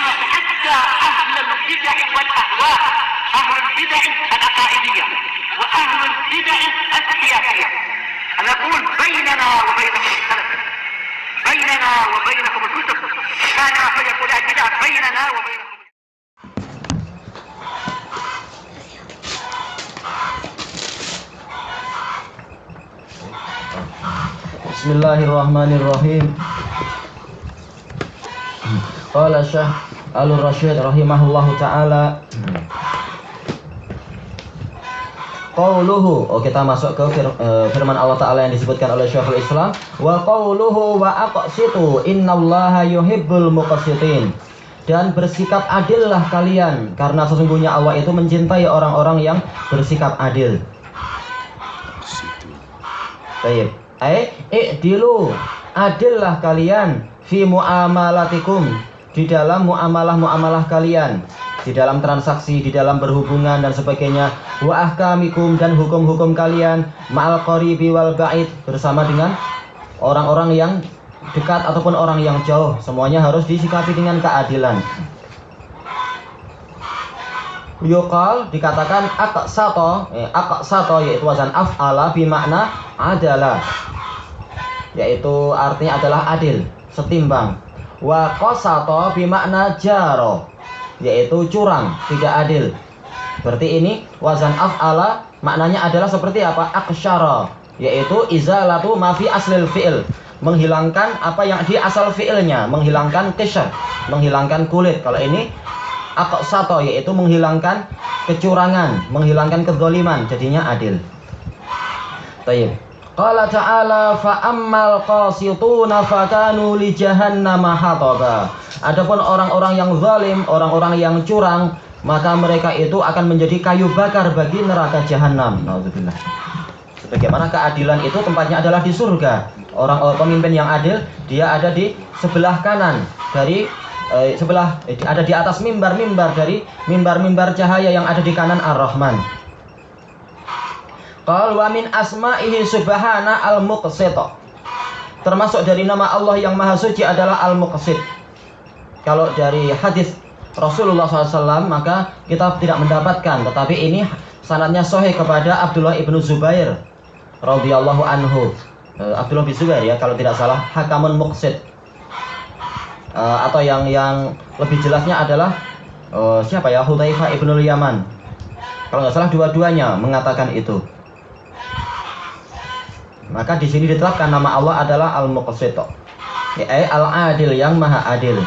حتى أهل البدع والأهواء، أهل البدع العقائدية وأهل البدع السياسية. أنا أقول بيننا وبينكم السلف، بيننا وبينكم الكتب، كان فيقول البدع بيننا وبينكم. Bismillahirrahmanirrahim. Qala Syekh Al-Rasyid rahimahullahu taala. Qauluhu, kita masuk ke firman Allah taala yang disebutkan oleh Syekhul Islam, wa qauluhu wa aqsitu innallaha yuhibbul muqsitin. Dan bersikap adillah kalian, karena sesungguhnya Allah itu mencintai orang-orang yang bersikap adil. Baik. I'dilu, adillah kalian fi muamalatikum, di dalam muamalah kalian, di dalam transaksi, di dalam berhubungan dan sebagainya. Wa ahkamikum, dan hukum-hukum kalian, ma'al qaribi wal ba'id, bersama dengan orang-orang yang dekat ataupun orang yang jauh, semuanya harus disikapi dengan keadilan. Yuqal, dikatakan aqsato, yaitu wazan af'ala bimakna adalah, yaitu artinya adalah adil, setimbang. Wa qasato bimakna jaro, yaitu curang, tidak adil. Berarti ini wazan af'ala maknanya adalah seperti apa? Aqsyara, yaitu izalatu ma fi aslil fi'il, menghilangkan apa yang di asal fi'ilnya, menghilangkan qishr, menghilangkan kulit. Kalau ini aqsato, yaitu menghilangkan kecurangan, menghilangkan kezaliman, jadinya adil. Baik. Qala ta'ala fa ammal qasituna fakanu li jahannama hataba. Adapun orang-orang yang zalim, orang-orang yang curang, maka mereka itu akan menjadi kayu bakar bagi neraka jahanam. Nauzubillah. Sebagaimana keadilan itu tempatnya adalah di surga. Orang pemimpin yang adil, dia ada di sebelah kanan dari ada di atas mimbar-mimbar dari mimbar-mimbar cahaya yang ada di kanan Ar-Rahman. Qal wa min asma'ihi subhana al-muqsit. Termasuk dari nama Allah yang maha suci adalah al-muqsit. Kalau dari hadis Rasulullah SAW maka kita tidak mendapatkan, tetapi ini sanadnya sahih kepada Abdullah ibnu Zubair radhiyallahu anhu. Abdullah bin Zubair ya, kalau tidak salah, hakamun muqsit. Atau yang lebih jelasnya adalah siapa ya, Hudzaifah ibnul Yaman. Kalau nggak salah dua-duanya mengatakan itu. Maka di sini ditetapkan nama Allah adalah Al-Muqsit, Al-Adil, yang maha adil.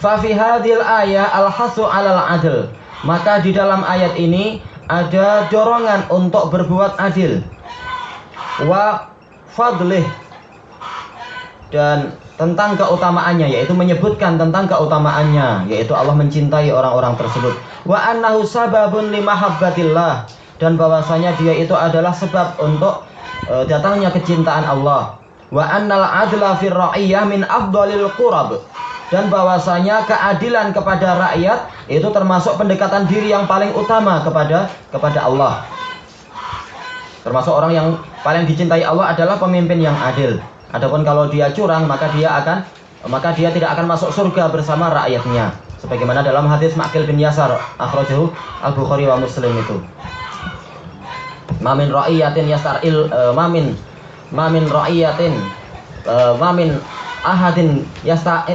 Fa fi hadhil ayah al-hasu 'alal 'adl. Maka di dalam ayat ini ada dorongan untuk berbuat adil. Wa fadlih, dan tentang keutamaannya, yaitu menyebutkan tentang keutamaannya, yaitu Allah mencintai orang-orang tersebut. Wa annahu sababun limahabbatillah, dan bahwasanya dia itu adalah sebab untuk datangnya kecintaan Allah. Wa annal adla fir ra'iyyah min afdalil qurab, dan bahwasanya keadilan kepada rakyat itu termasuk pendekatan diri yang paling utama kepada Allah. Termasuk orang yang paling dicintai Allah adalah pemimpin yang adil. Adapun kalau dia curang, maka dia tidak akan masuk surga bersama rakyatnya. Sebagaimana dalam hadis Ma'qil bin Yasar, akhrajahu Al-Bukhari wa Muslim itu. Mamin ra'iyatin yastaril mamin ra'iyatin mamin ahadin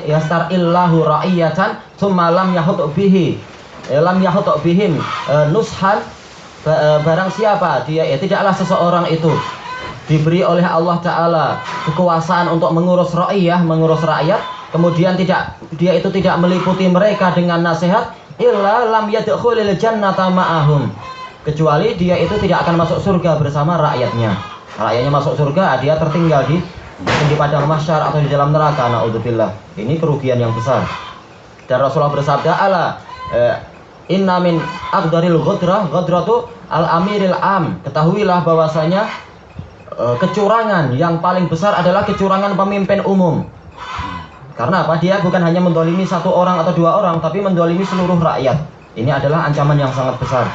yastarillahu ra'iyatan tsumma lam yahut bihim nushan. Barang siapa dia, tidaklah seseorang itu diberi oleh Allah Ta'ala kekuasaan untuk mengurus ra'iyah, mengurus rakyat, kemudian dia itu tidak meliputi mereka dengan nasihat, illa lam yadkhulil jannata ma'ahum, kecuali dia itu tidak akan masuk surga bersama rakyatnya. Rakyatnya masuk surga, dia tertinggal di padang mahsyar atau di dalam neraka. Naudzubillah. Ini kerugian yang besar. Dan Rasulullah bersabda, inna min aqdaril ghadratu al-amiril am. Ketahuilah bahwasanya kecurangan yang paling besar adalah kecurangan pemimpin umum. Karena apa? Dia bukan hanya mendolimi satu orang atau dua orang, tapi mendolimi seluruh rakyat. Ini adalah ancaman yang sangat besar.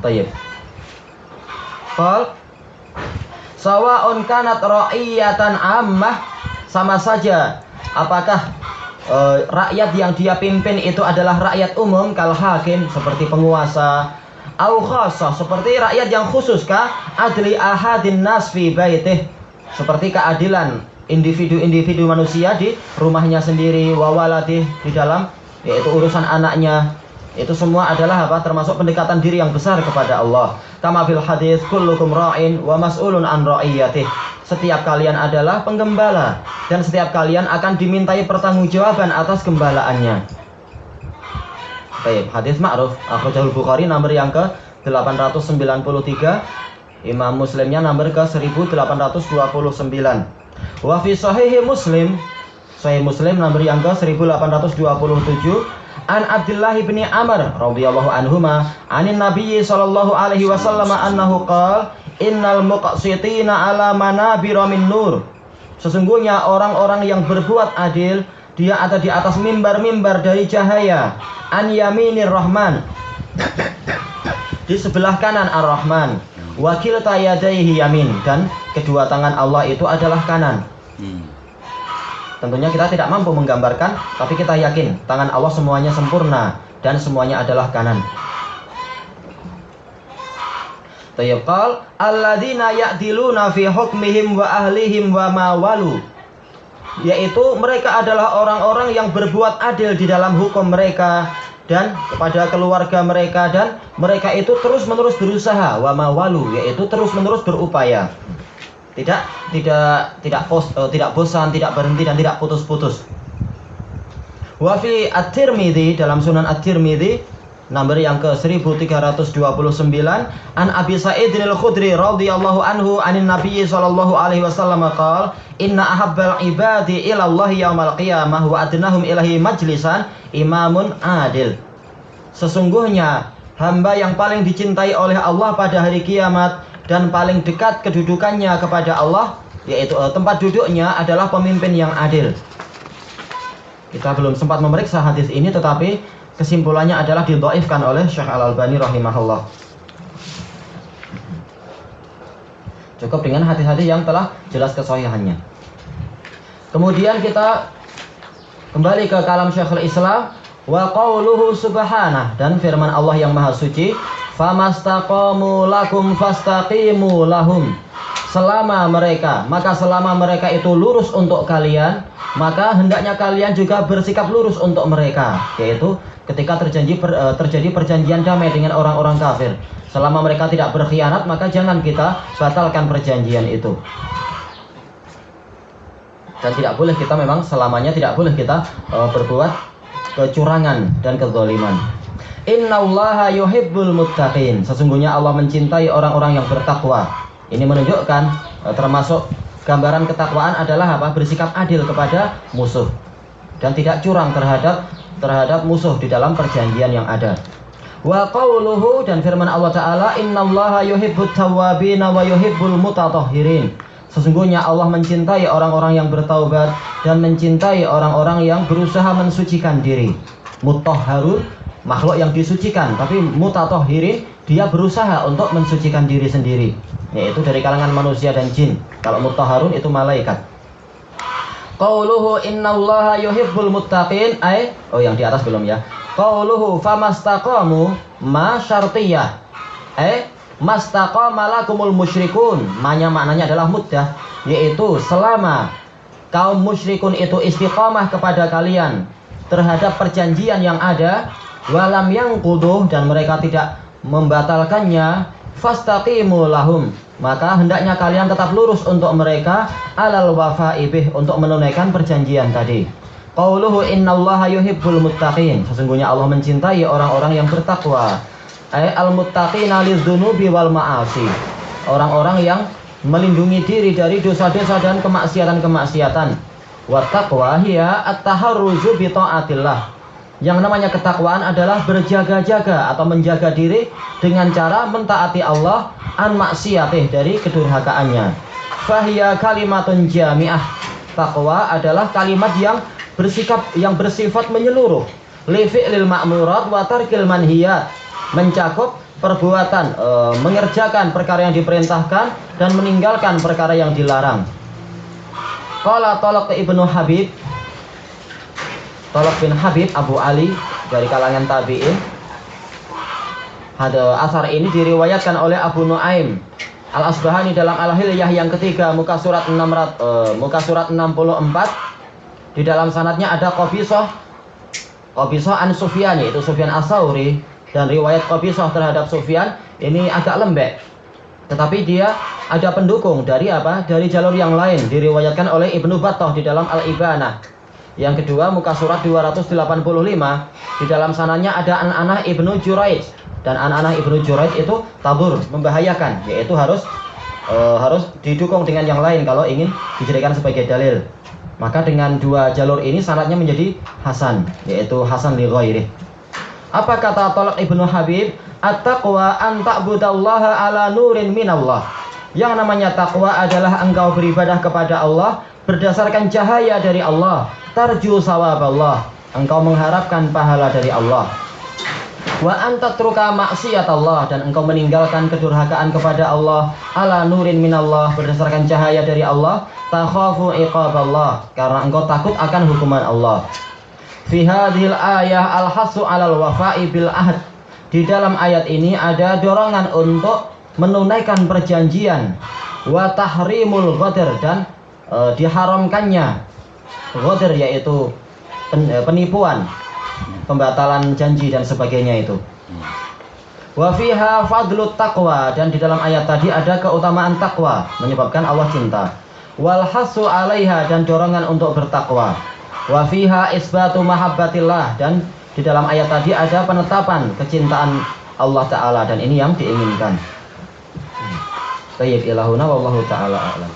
Tayyib. Qal sawa'un kanat ra'iyatan ammah, sama saja apakah rakyat yang dia pimpin itu adalah rakyat umum, kal hakim seperti penguasa, au khassah seperti rakyat yang khusus, kah adli ahadin nas fi baitih seperti keadilan individu-individu manusia di rumahnya sendiri, wa waladih di dalam yaitu urusan anaknya. Itu semua adalah apa? Termasuk pendekatan diri yang besar kepada Allah. Kama fil hadis kullukum ra'in wa mas'ulun an ra'iyatih. Setiap kalian adalah penggembala dan setiap kalian akan dimintai pertanggungjawaban atas gembalaannya. Baik, hadis ma'ruf akhrajahul Bukhari nomor yang ke 893, Imam Muslimnya nomor ke 1829. Wa fi sahih Muslim, Sahih Muslim nomor yang ke 1827, An Abdullah bin Amr radhiyallahu anhuma anin Nabi sallallahu alaihi wasallam annahu qala innal muqsitina ala manabira min nur. Sesungguhnya orang-orang yang berbuat adil dia ada di atas mimbar-mimbar dari cahaya. An yaminir rahman, di sebelah kanan ar-Rahman. Wa kilta yadayhi yamin, dan kedua tangan Allah itu adalah kanan. Tentunya kita tidak mampu menggambarkan, tapi kita yakin tangan Allah semuanya sempurna dan semuanya adalah kanan. Tayyibqal alladzina ya'diluna fi hukmihim wa ahlihim wa ma walu, yaitu mereka adalah orang-orang yang berbuat adil di dalam hukum mereka dan kepada keluarga mereka, dan mereka itu terus-menerus berusaha, wa ma walu, yaitu terus-menerus berupaya. Tidak bosan, tidak berhenti dan tidak putus-putus. Wa fi At-Tirmidzi, dalam Sunan At-Tirmidzi nomor yang ke 1329, An Abi Sa'id al-Khudri radhiyallahu anhu anin Nabi sallallahu alaihi wasallam qala inna ahabbal ibadi ila Allah yaumal qiyamah wa adnahum ilahi majlisan imamun adil. Sesungguhnya hamba yang paling dicintai oleh Allah pada hari kiamat dan paling dekat kedudukannya kepada Allah, yaitu tempat duduknya adalah pemimpin yang adil. Kita belum sempat memeriksa hadis ini, tetapi kesimpulannya adalah didhaifkan oleh Syekh Al-Albani rahimahullah. Cukup dengan hadis-hadis yang telah jelas kesahihannya. Kemudian kita kembali ke kalam Syekhul Islam, wa qauluhu subhanah, dan firman Allah yang maha suci, famastaqamu lakum fastaqimu lahum. Selama mereka itu lurus untuk kalian, maka hendaknya kalian juga bersikap lurus untuk mereka. Yaitu ketika terjadi perjanjian damai dengan orang-orang kafir, selama mereka tidak berkhianat, maka jangan kita batalkan perjanjian itu. Dan tidak boleh kita, memang selamanya tidak boleh kita berbuat kecurangan dan kezaliman. Innallaha yuhibbul muttaqin. Sesungguhnya Allah mencintai orang-orang yang bertakwa. Ini menunjukkan termasuk gambaran ketakwaan adalah apa? Bersikap adil kepada musuh dan tidak curang terhadap musuh di dalam perjanjian yang ada. Wa qauluhu, dan firman Allah Ta'ala, innallaha yuhibbut tawwabin wa yuhibbul mutatahhirin. Sesungguhnya Allah mencintai orang-orang yang bertaubat dan mencintai orang-orang yang berusaha mensucikan diri. Mutahharun, makhluk yang disucikan, tapi mutatahhirin, dia berusaha untuk mensucikan diri sendiri, yaitu dari kalangan manusia dan jin. Kalau mutahharun itu malaikat. Qauluhu innallaha yuhibbul muttaqin, yang di atas belum ya. Qauluhu famastaqamu ma syartiyah, mastaqama lakumul musyrikun. Maknanya adalah muddah, yaitu selama kaum musyrikun itu istiqamah kepada kalian terhadap perjanjian yang ada, walam yanquduh, dan mereka tidak membatalkannya, fastaqimu lahum, maka hendaknya kalian tetap lurus untuk mereka, alal wafa'i bih, untuk menunaikan perjanjian tadi. Qauluhu innallaha yuhibbul muttaqin. Sesungguhnya Allah mencintai orang-orang yang bertakwa. Al-muttaqina lidzunubi wal ma'asi. Orang-orang yang melindungi diri dari dosa-dosa dan kemaksiatan-kemaksiatan. Wa taqwa hiya at-taharruzu bi ta'atillah. Yang namanya ketakwaan adalah berjaga-jaga atau menjaga diri dengan cara mentaati Allah an maksiyatih, dari kedurhakaannya. Fahiya kalimatun jami'ah. Takwa adalah kalimat yang bersifat menyeluruh. Li fi'lil ma'murat wa tarkil manhiyat. Mencakup perbuatan, mengerjakan perkara yang diperintahkan dan meninggalkan perkara yang dilarang. Qala Talaq Ibnu Habib, Thalaq bin Habib Abu Ali dari kalangan tabi'in. Asar ini diriwayatkan oleh Abu Nuaim Al-Asbahani dalam Al-Hilyah yang ketiga muka surat 64. Di dalam sanadnya ada Qabisah an Sufyan, yaitu Sufyan As-Tsauri, dan riwayat Qabisah terhadap Sufyan ini agak lembek. Tetapi dia ada pendukung dari apa? Dari jalur yang lain, diriwayatkan oleh Ibnu Battah di dalam Al-Ibanah. Yang kedua muka surat 285, di dalam sanadnya ada An-Anah Ibnu Juraij, dan An-Anah Ibnu Juraij itu tabur, membahayakan, yaitu harus didukung dengan yang lain kalau ingin dijadikan sebagai dalil. Maka dengan dua jalur ini sanadnya menjadi hasan, yaitu hasan li ghairih. Apa kata Thalaq ibnu Habib? At-taqwa an ta'budallaha ala nurin minallah. Yang namanya takwa adalah engkau beribadah kepada Allah berdasarkan cahaya dari Allah. Tarju sawaballah, engkau mengharapkan pahala dari Allah. Wa anta tatruka maksiat Allah, dan engkau meninggalkan kedurhakaan kepada Allah ala nurin minallah, berdasarkan cahaya dari Allah. Takhafu iqaballah, karena engkau takut akan hukuman Allah. Fi hadhil ayah al-hasu 'alal wafa'i bil ahd. Di dalam ayat ini ada dorongan untuk menunaikan perjanjian, wa tahrimul ghadr, dan diharamkannya ghadr, yaitu penipuan, pembatalan janji dan sebagainya itu. Wa fiha fadlut taqwa, dan di dalam ayat tadi ada keutamaan takwa, menyebabkan Allah cinta. Wal hasu 'alaiha, dan dorongan untuk bertakwa. Wa fiha isbatu mahabbatillah, dan di dalam ayat tadi ada penetapan kecintaan Allah Ta'ala, dan ini yang diinginkan. Tayyib ilahuna wallahu ta'ala a'lam.